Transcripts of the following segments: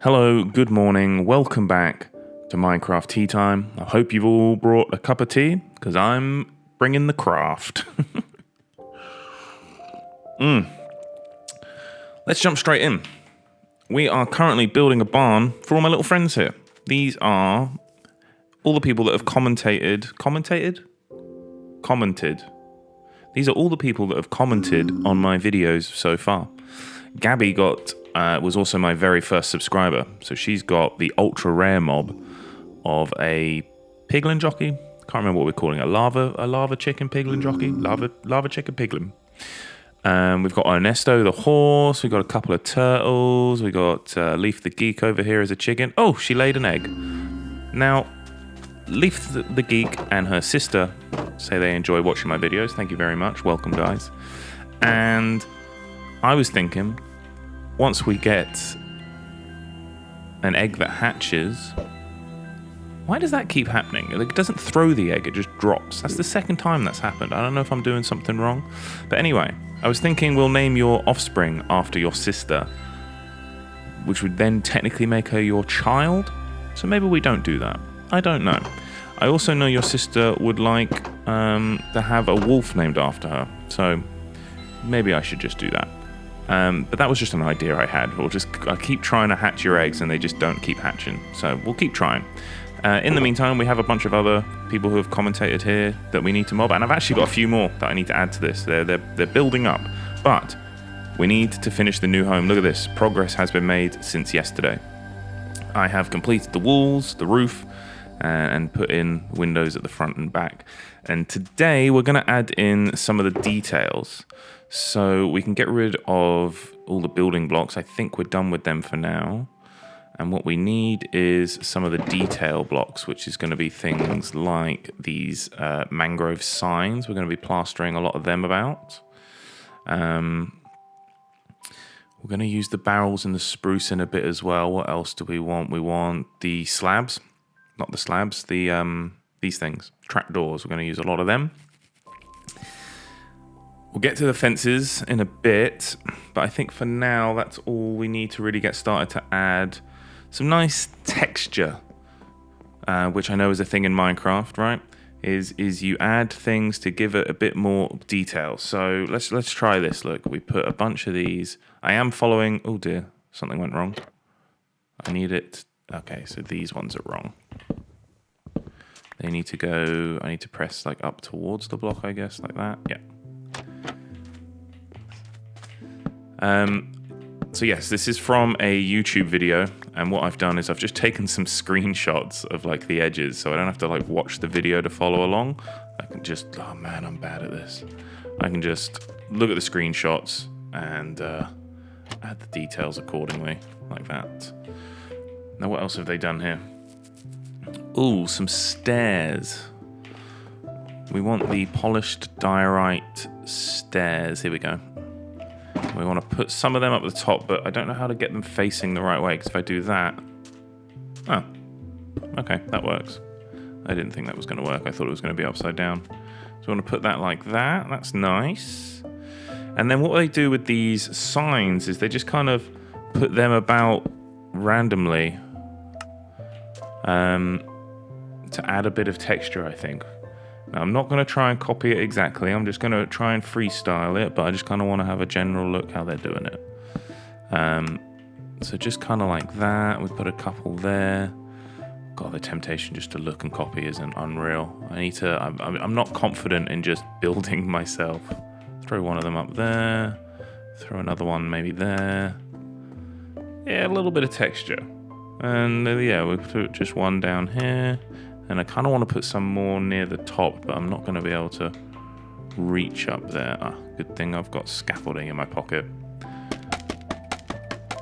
Hello, good morning, welcome back to Minecraft Tea Time. I hope you've all brought a cup of tea, because I'm bringing the craft. Let's jump straight in. We are currently building a barn for all my little friends here. These are all the people that have commented. These are all the people that have commented on my videos so far. Gabby was also my very first subscriber. So she's got the ultra rare mob of a piglin jockey. Can't remember what we're calling it. A lava chicken piglin jockey. Lava chicken piglin. We've got Ernesto the horse. We've got a couple of turtles. We've got Leaf the geek over here as a chicken. Oh, she laid an egg. Now, Leaf the geek and her sister say they enjoy watching my videos. Thank you very much. Welcome, guys. And I was thinking, once we get an egg that hatches, why does that keep happening? It doesn't throw the egg, it just drops. That's the second time that's happened. I don't know if I'm doing something wrong. But anyway, I was thinking we'll name your offspring after your sister, which would then technically make her your child. So maybe we don't do that. I don't know. I also know your sister would like to have a wolf named after her. So maybe I should just do that. But that was just an idea I had. I keep trying to hatch your eggs and they just don't keep hatching. So we'll keep trying. In the meantime, we have a bunch of other people who have commentated here that we need to mob. And I've actually got a few more that I need to add to this. They're building up. But we need to finish the new home. Look at this. Progress has been made since yesterday. I have completed the walls, the roof, and put in windows at the front and back. And today we're going to add in some of the details. So we can get rid of all the building blocks. I think we're done with them for now. And what we need is some of the detail blocks, which is going to be things like these mangrove signs. We're going to be plastering a lot of them about. We're going to use the barrels and the spruce in a bit as well. What else do we want? We want the slabs. Not the slabs, these things. Trapdoors. We're going to use a lot of them. We'll get to the fences in a bit, but I think for now that's all we need to really get started to add some nice texture, which I know is a thing in Minecraft, right? Is you add things to give it a bit more detail. So let's try this. Look, we put a bunch of these. I am following. Oh dear, something went wrong. I need it. Okay, so these ones are wrong. They need to go. I need to press like up towards the block, I guess, like that. Yeah. So yes, this is from a YouTube video, and what I've done is I've just taken some screenshots of like the edges, so I don't have to like watch the video to follow along. I can just, oh man, I'm bad at this. I can just look at the screenshots and add the details accordingly, like that. Now what else have they done here? Ooh, some stairs. We want the polished diorite stairs. Here we go. We want to put some of them up the top, but I don't know how to get them facing the right way, because if I do that... Oh, okay, that works. I didn't think that was going to work. I thought it was going to be upside down. So I want to put that like that. That's nice. And then what they do with these signs is they just kind of put them about randomly to add a bit of texture, I think. Now, I'm not going to try and copy it exactly. I'm just going to try and freestyle it, but I just kind of want to have a general look how they're doing it. So just kind of like that. We put a couple there. God, the temptation just to look and copy isn't unreal. I'm not confident in just building myself. Throw one of them up there. Throw another one maybe there. Yeah, a little bit of texture. And yeah, we put just one down here. And I kind of want to put some more near the top, but I'm not going to be able to reach up there. Ah, good thing I've got scaffolding in my pocket.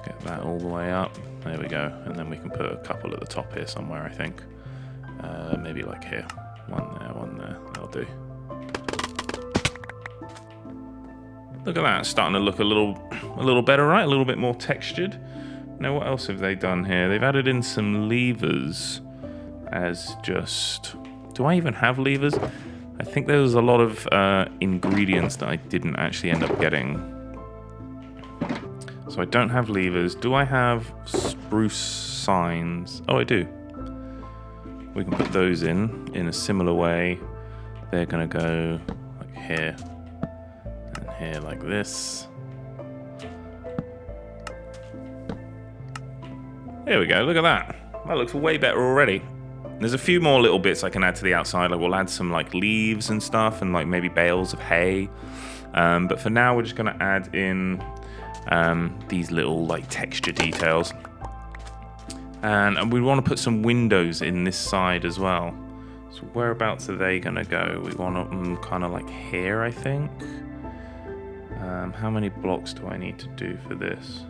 Get that all the way up. There we go. And then we can put a couple at the top here somewhere, I think. Maybe like here. One there. That'll do. Look at that. It's starting to look a little better, right? A little bit more textured. Now, what else have they done here? They've added in some levers as just... Do I even have levers? I think there was a lot of ingredients that I didn't actually end up getting. So I don't have levers. Do I have spruce signs. Oh, I do. We can put those in a similar way. They're going to go like here and here like this. There we go, look at that. That looks way better already. There's a few more little bits I can add to the outside. Like we'll add some like leaves and stuff and like maybe bales of hay. But for now, we're just going to add in these little like texture details. And we want to put some windows in this side as well. So whereabouts are they going to go? We want them kind of like here, I think. How many blocks do I need to do for this?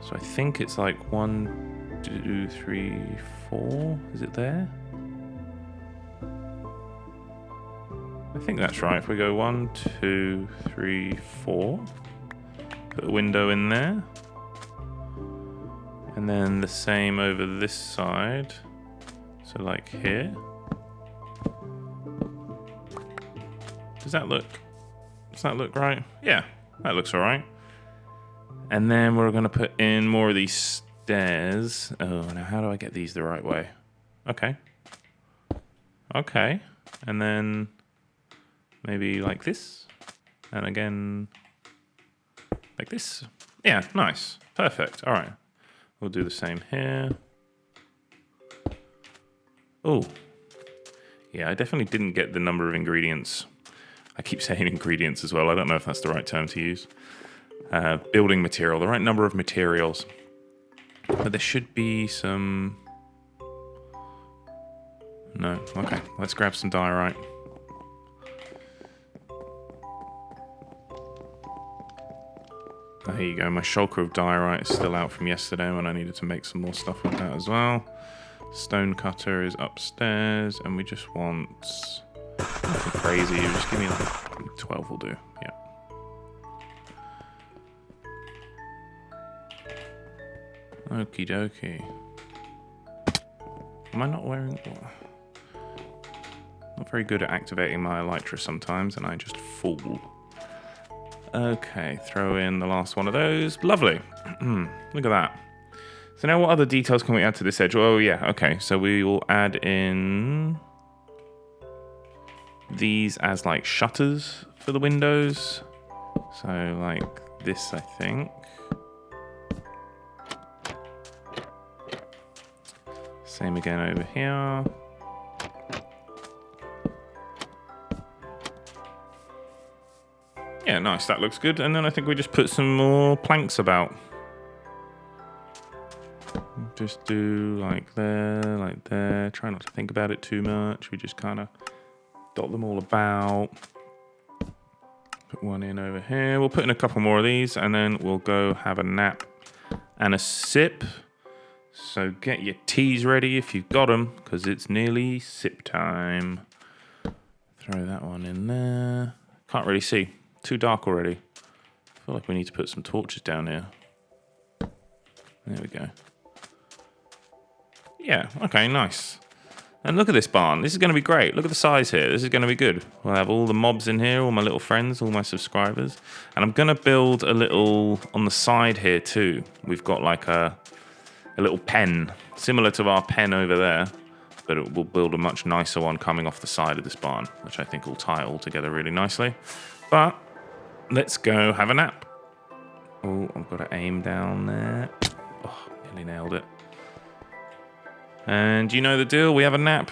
So I think it's like 1, 2, 3, 4. Is it there? I think that's right. If we go 1, 2, 3, 4, put a window in there. And then the same over this side. So like here. Does that look right? Yeah, that looks all right. And then we're going to put in more of these stairs. Oh, now how do I get these the right way? Okay. Okay. And then maybe like this. And again, like this. Yeah, nice. Perfect. All right. We'll do the same here. Oh. Yeah, I definitely didn't get the number of ingredients. I keep saying ingredients as well. I don't know if that's the right term to use. Building material, the right number of materials. But there should be some... No, okay. Let's grab some diorite. There you go. My shulker of diorite is still out from yesterday when I needed to make some more stuff with that as well. Stone cutter is upstairs, and we just want nothing crazy. Just give me like 12 will do. Yeah. Okie dokie. Am I not wearing... Not very good at activating my elytra sometimes, and I just fool. Okay, throw in the last one of those. Lovely. Look at that. So now what other details can we add to this edge? Oh yeah, okay. So we will add in these as like shutters for the windows. So like this, I think. Same again over here. Yeah, nice, that looks good. And then I think we just put some more planks about. Just do like there. Try not to think about it too much. We just kind of dot them all about. Put one in over here. We'll put in a couple more of these and then we'll go have a nap and a sip. So get your teas ready if you've got them, because it's nearly sip time. Throw that one in there. Can't really see. Too dark already. I feel like we need to put some torches down here. There we go. Yeah, okay, nice. And look at this barn. This is going to be great. Look at the size here. This is going to be good. We'll have all the mobs in here, all my little friends, all my subscribers. And I'm going to build a little on the side here too. We've got like a little pen, similar to our pen over there, but we'll build a much nicer one coming off the side of this barn, which I think will tie it all together really nicely. But let's go have a nap. Oh, I've got to aim down there. Oh, nearly nailed it. And you know the deal, we have a nap.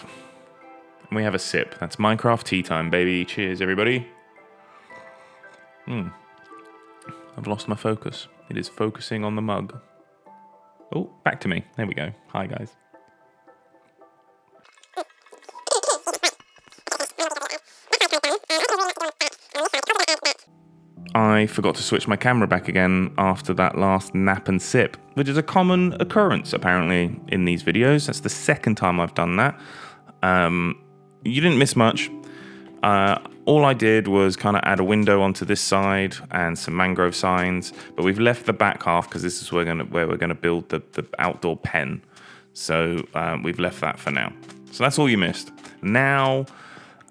And we have a sip. That's Minecraft tea time, baby. Cheers, everybody. I've lost my focus. It is focusing on the mug. Oh, back to me. There we go. Hi, guys. I forgot to switch my camera back again after that last nap and sip, which is a common occurrence, apparently, in these videos. That's the second time I've done that. You didn't miss much. All I did was kind of add a window onto this side and some mangrove signs, but we've left the back half because this is where we're gonna build the outdoor pen. So we've left that for now. So that's all you missed. Now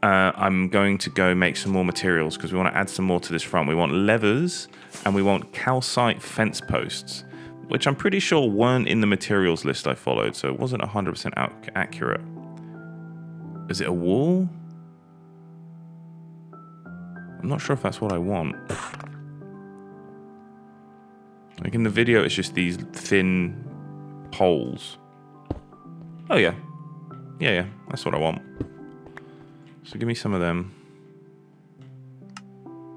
I'm going to go make some more materials because we want to add some more to this front. We want levers and we want calcite fence posts. which I'm pretty sure weren't in the materials list I followed, so it wasn't 100% accurate. Is it a wall? I'm not sure if that's what I want. Like in the video, it's just these thin poles. Oh yeah. Yeah, that's what I want. So give me some of them.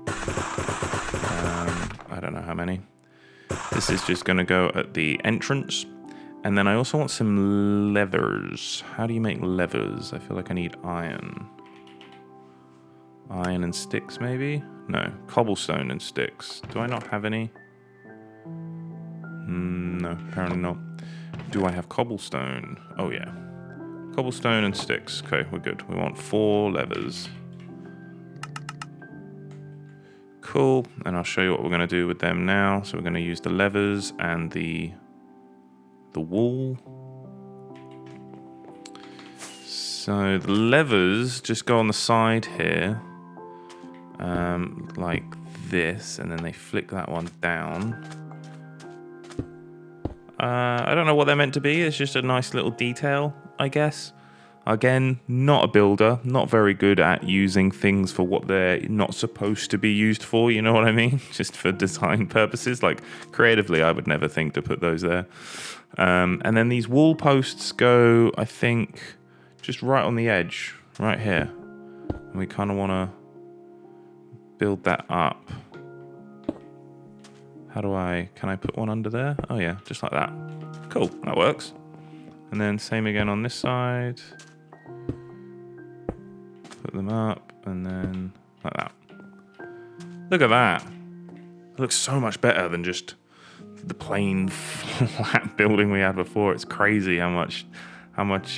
I don't know how many. This is just going to go at the entrance. And then I also want some levers. How do you make levers? I feel like I need iron. Iron and sticks, maybe? No, cobblestone and sticks. Do I not have any? No, apparently not. Do I have cobblestone? Oh, yeah. Cobblestone and sticks. Okay, we're good. We want 4 levers. Cool. And I'll show you what we're going to do with them now. So we're going to use the levers and the wool. So the levers just go on the side here. Like this. And then they flick that one down. I don't know what they're meant to be. It's just a nice little detail, I guess. Again, not a builder, not very good at using things for what they're not supposed to be used for, you know what I mean? Just for design purposes. Like, creatively, I would never think to put those there. And then these wall posts go, I think, just right on the edge, right here. And we kind of want to build that up. Can I put one under there? Oh yeah, just like that. Cool, that works. And then same again on this side. Put them up, and then like that. Look at that. It looks so much better than just the plain flat building we had before. It's crazy how much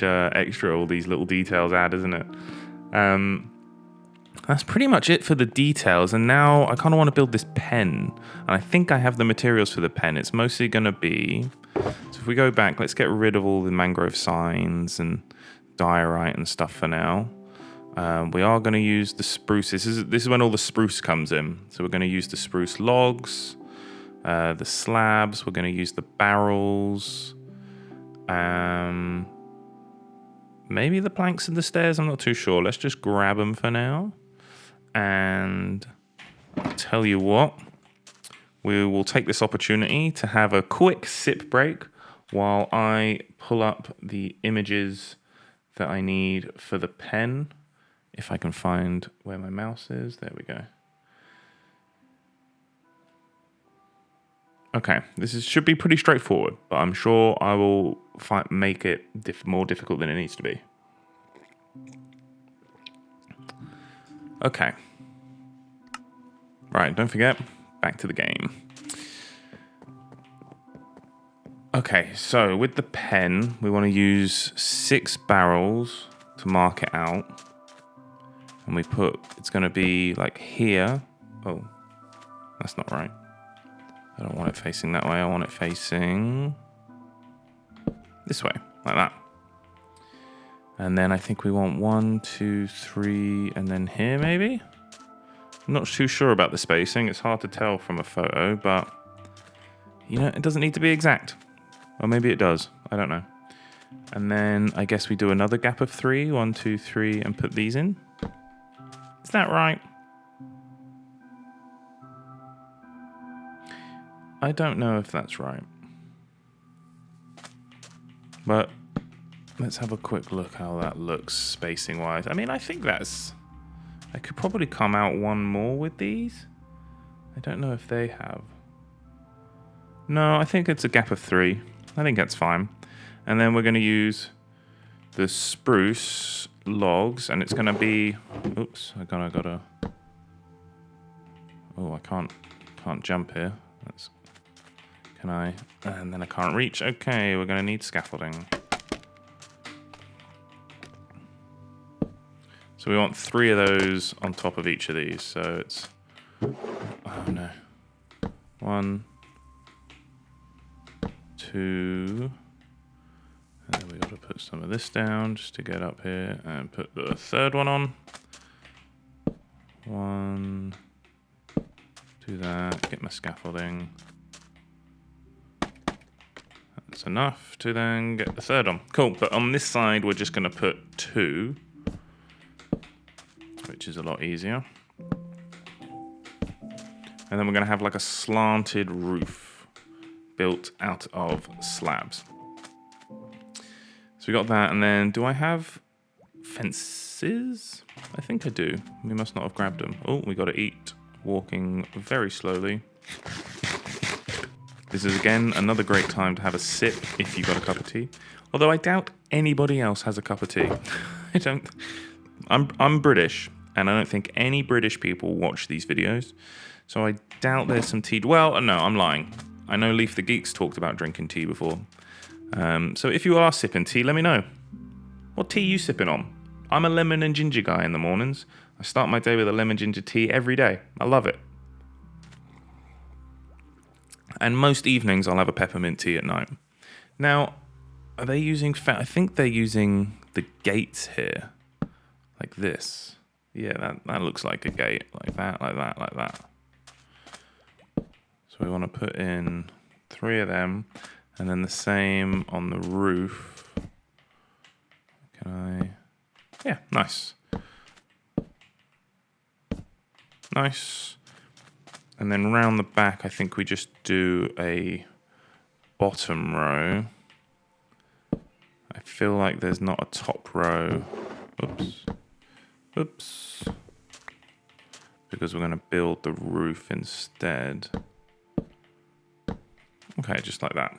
extra all these little details add, isn't it? That's pretty much it for the details. And now I kind of want to build this pen. And I think I have the materials for the pen. It's mostly going to be... So if we go back, let's get rid of all the mangrove signs and diorite and stuff for now. We are going to use the spruce. This is when all the spruce comes in. So we're going to use the spruce logs, the slabs. We're going to use the barrels. Maybe the planks and the stairs. I'm not too sure. Let's just grab them for now. And I'll tell you what, we will take this opportunity to have a quick sip break while I pull up the images that I need for the pen. If I can find where my mouse is. There we go. Okay, should be pretty straightforward, but I'm sure I will make it more difficult than it needs to be. Okay. Right, don't forget, back to the game. Okay, so with the pen, we want to use 6 barrels to mark it out. And it's going to be like here. Oh, that's not right. I don't want it facing that way. I want it facing this way, like that. And then I think we want 1, 2, 3, and then here maybe? I'm not too sure about the spacing. It's hard to tell from a photo, but you know, it doesn't need to be exact. Or maybe it does. I don't know. And then I guess we do another gap of 3. 1, 2, 3, and put these in. Is that right? I don't know if that's right. But let's have a quick look how that looks spacing wise. I mean, I think I could probably come out one more with these. I don't know if they have. No, I think it's a gap of 3. I think that's fine. And then we're going to use the spruce logs, and it's going to be... Oops, I gotta... Oh, I can't jump here. Can I? And then I can't reach. Okay, we're going to need scaffolding. So we want 3 of those on top of each of these. So it's... Oh, no. 1, 2... And then we got to put some of this down just to get up here and put the 3rd one on. 1, do that, get my scaffolding. That's enough to then get the third on. Cool, but on this side, we're just going to put 2, which is a lot easier. And then we're going to have like a slanted roof built out of slabs. So we got that, and then do I have fences? I think I do. We must not have grabbed them. Oh, we got to eat, walking very slowly. This is again another great time to have a sip if you've got a cup of tea. Although I doubt anybody else has a cup of tea. I'm British, and I don't think any British people watch these videos. So I doubt there's some tea. Well, no, I'm lying. I know Leaf the Geek's talked about drinking tea before. So if you are sipping tea, let me know. What tea are you sipping on? I'm a lemon and ginger guy in the mornings. I start my day with a lemon ginger tea every day. I love it. And most evenings I'll have a peppermint tea at night. Now, are they using... I think they're using the gates here. Like this. Yeah, that looks like a gate. Like that, like that, like that. So we want to put in 3 of them, and then the same on the roof. Can I? Yeah, nice. Nice. And then round the back, I think we just do a bottom row. I feel like there's not a top row. Oops. Oops. Because we're going to build the roof instead. Okay, just like that.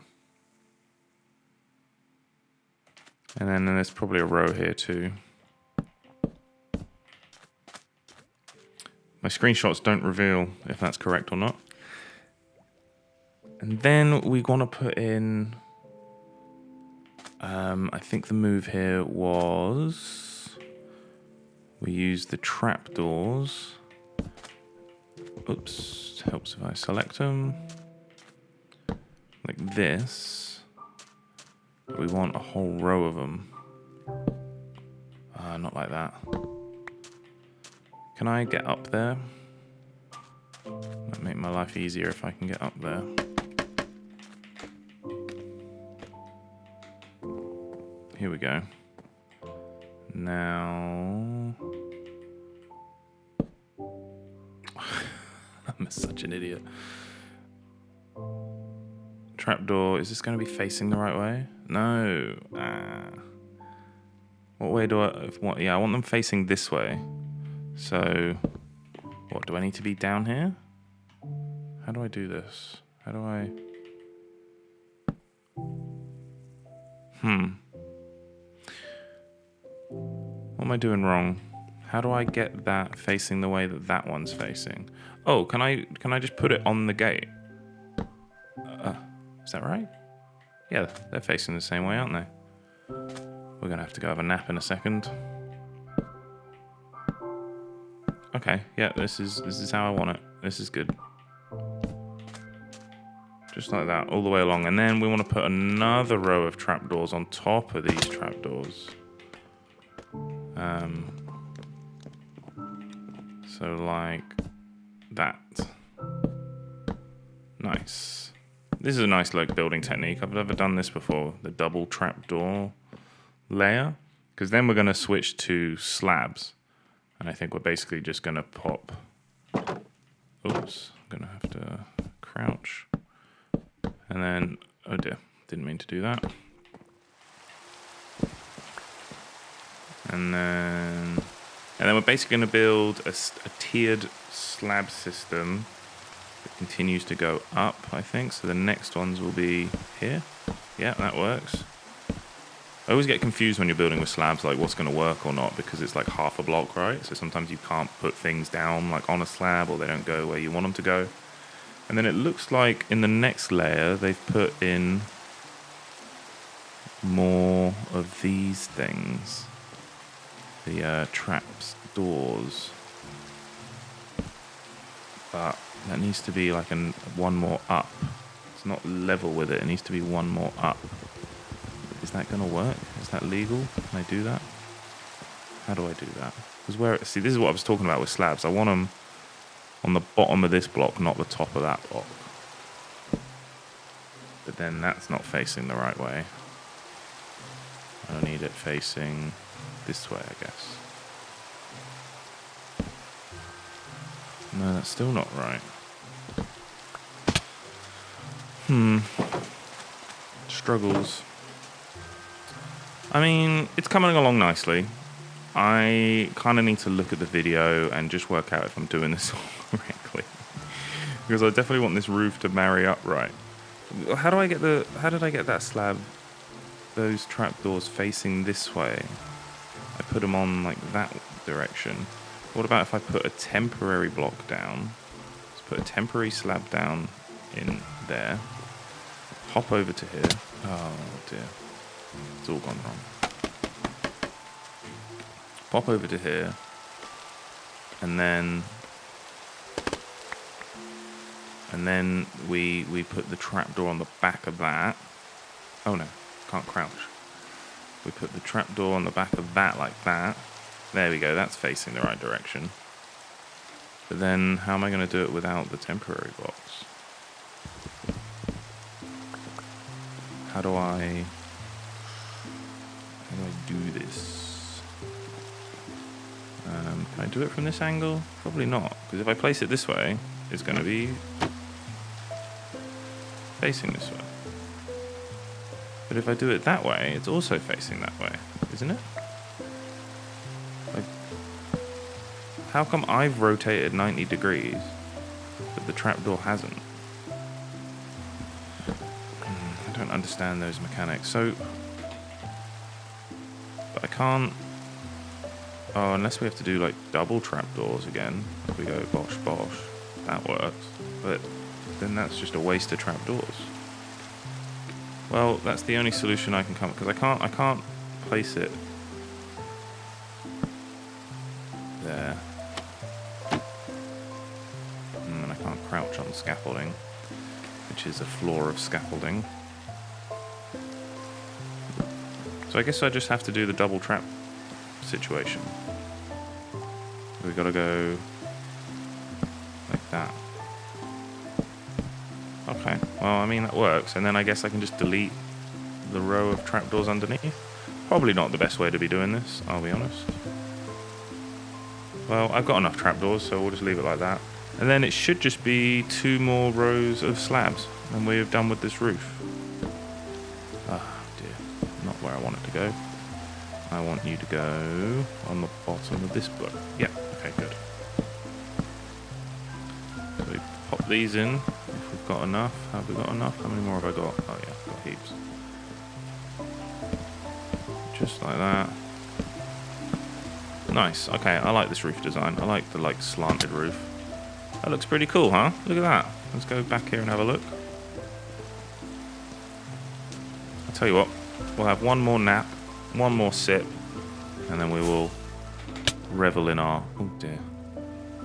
And then there's probably a row here too. My screenshots don't reveal if that's correct or not. And then we want to put in... I think the move here was... We use the trapdoors. Oops, helps if I select them. Like this, but we want a whole row of them. Not like that. Can I get up there? That'd make my life easier if I can get up there. Here we go. Now... I'm such an idiot. Trapdoor, is this going to be facing the right way? No. What way do I... Yeah, I want them facing this way. So, what, do I need to be down here? How do I do this? How do I... What am I doing wrong? How do I get that facing the way that that one's facing? Oh, can I just put it on the gate? Is that right? Yeah, they're facing the same way, aren't they? We're going to have to go have a nap in a second. Okay, yeah, this is how I want it. This is good. Just like that, all the way along. And then we want to put another row of trapdoors on top of these trapdoors. So like that. Nice. This is a nice like building technique. I've never done this before, the double trapdoor layer. Because then we're going to switch to slabs. And I think we're basically just going to pop... Oops, I'm going to have to crouch. And then, oh dear, didn't mean to do that. And then we're basically going to build a tiered slab system that continues to go up, I think. So the next ones will be here. Yeah, that works. I always get confused when you're building with slabs, like what's going to work or not, because it's like half a block, right? So sometimes you can't put things down like on a slab, or they don't go where you want them to go. And then it looks like in the next layer, they've put in more of these things. The traps, doors. But that needs to be like one more up. It's not level with it. It needs to be one more up. Is that going to work? Is that legal? Can I do that? How do I do that? Because see, this is what I was talking about with slabs. I want them on the bottom of this block, not the top of that block. But But then that's not facing the right way. I need it facing this way, I guess. No, that's still not right. Struggles. I mean, it's coming along nicely. I kind of need to look at the video and just work out if I'm doing this all correctly. Because I definitely want this roof to marry up right. How did I get that slab, those trapdoors facing this way? I put them on like that direction. What about if I put a temporary block down? Let's put a temporary slab down in there. Hop over to here. Oh dear. It's all gone wrong. Pop over to here. And then we put the trapdoor on the back of that. Oh no, can't crouch. We put the trapdoor on the back of that like that. There we go, that's facing the right direction. But then how am I going to do it without the temporary box? How do I do this? Can I do it from this angle? Probably not, because if I place it this way, it's going to be facing this way. But if I do it that way, it's also facing that way, isn't it? Like, how come I've rotated 90 degrees, but the trapdoor hasn't? I don't understand those mechanics. So, but I can't. Oh, unless we have to do like double trapdoors again. If we go bosh bosh, that works. But then that's just a waste of trapdoors. Well, that's the only solution I can come, because I can't place it there. And I can't crouch on scaffolding, which is a floor of scaffolding. So I guess I just have to do the double trap situation. We've got to go like that. Okay, well, I mean, that works. And then I guess I can just delete the row of trapdoors underneath. Probably not the best way to be doing this, I'll be honest. Well, I've got enough trapdoors, so we'll just leave it like that. And then it should just be 2 more rows of slabs, and we're done with this roof. Ah, dear. Not where I want it to go. I want you to go on the bottom of this block. Yeah, okay, good. So we pop these in, if we've got enough. Have we got enough? How many more have I got? Oh yeah, I've got heaps. Just like that. Nice, okay, I like this roof design. I like the slanted roof. That looks pretty cool, huh? Look at that. Let's go back here and have a look. I'll tell you what, we'll have one more nap, one more sip, and then we will revel in our, oh dear,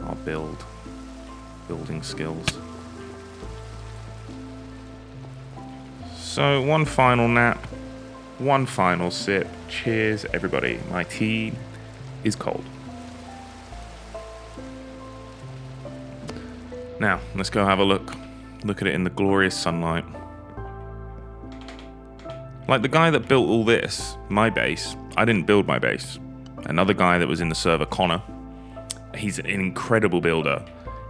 our building skills. So one final nap, one final sip. Cheers, everybody. My tea is cold. Now, let's go have a look. Look at it in the glorious sunlight. Like the guy that built all this, my base, I didn't build my base. Another guy that was in the server, Connor, he's an incredible builder.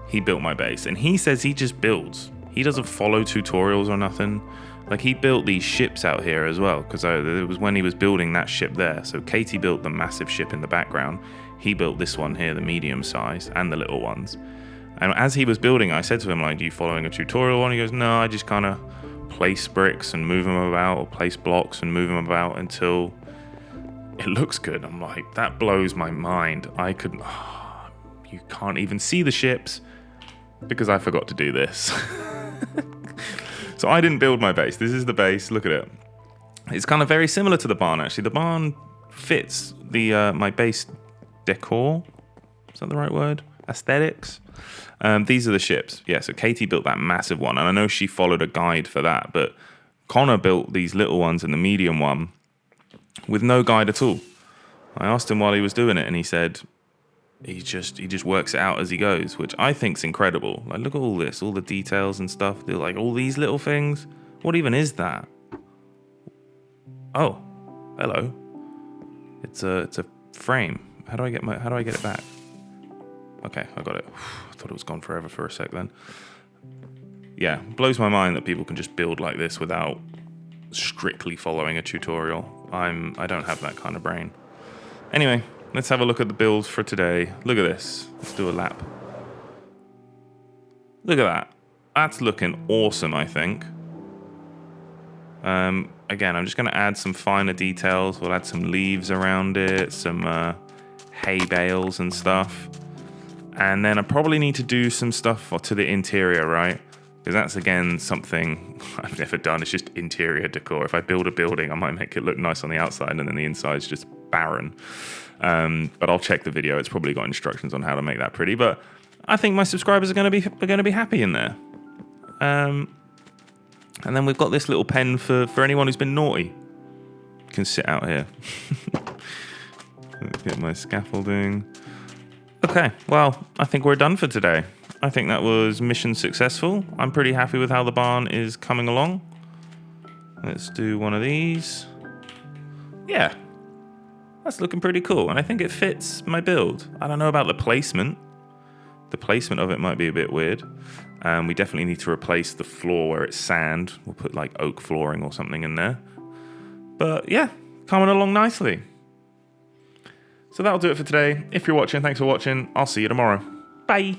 He built my base, and he says he just builds. He doesn't follow tutorials or nothing. Like, he built these ships out here as well, because it was when he was building that ship there. So Katie built the massive ship in the background. He built this one here, the medium size, and the little ones. And as he was building, I said to him, like, are you following a tutorial? And he goes, no, I just kind of place bricks and move them about, or place blocks and move them about until it looks good. I'm like, that blows my mind. I couldn't, you can't even see the ships because I forgot to do this. So I didn't build my base. This is the base. Look at it. It's kind of very similar to the barn, actually. The barn fits the my base decor. Is that the right word? Aesthetics. These are the ships. Yeah, so Katie built that massive one, and I know she followed a guide for that, but Connor built these little ones and the medium one with no guide at all. I asked him while he was doing it, and he said he just works it out as he goes, which I think's incredible. Like, look at all this, all the details and stuff. They're like all these little things. What even is that? Oh, hello. It's a frame. How do I get it back? Okay, I got it. I thought it was gone forever for a sec then. Yeah, blows my mind that people can just build like this without strictly following a tutorial. I don't have that kind of brain. Anyway, let's have a look at the build for today. Look at this. Let's do a lap. Look at that. That's looking awesome, I think. Again, I'm just going to add some finer details. We'll add some leaves around it, some hay bales and stuff. And then I probably need to do some stuff to the interior, right? Because that's, again, something I've never done. It's just interior decor. If I build a building, I might make it look nice on the outside, and then the inside's just barren. But I'll check the video. It's probably got instructions on how to make that pretty. But I think my subscribers are going to be happy in there. And then we've got this little pen for anyone who's been naughty. You can sit out here. Get my scaffolding. Okay, well, I think we're done for today. I think that was mission successful. I'm pretty happy with how the barn is coming along. Let's do one of these. Yeah, that's looking pretty cool. And I think it fits my build. I don't know about the placement. The placement of it might be a bit weird. We definitely need to replace the floor where it's sand. We'll put like oak flooring or something in there. But yeah, coming along nicely. So that'll do it for today. If you're watching, thanks for watching. I'll see you tomorrow. Bye.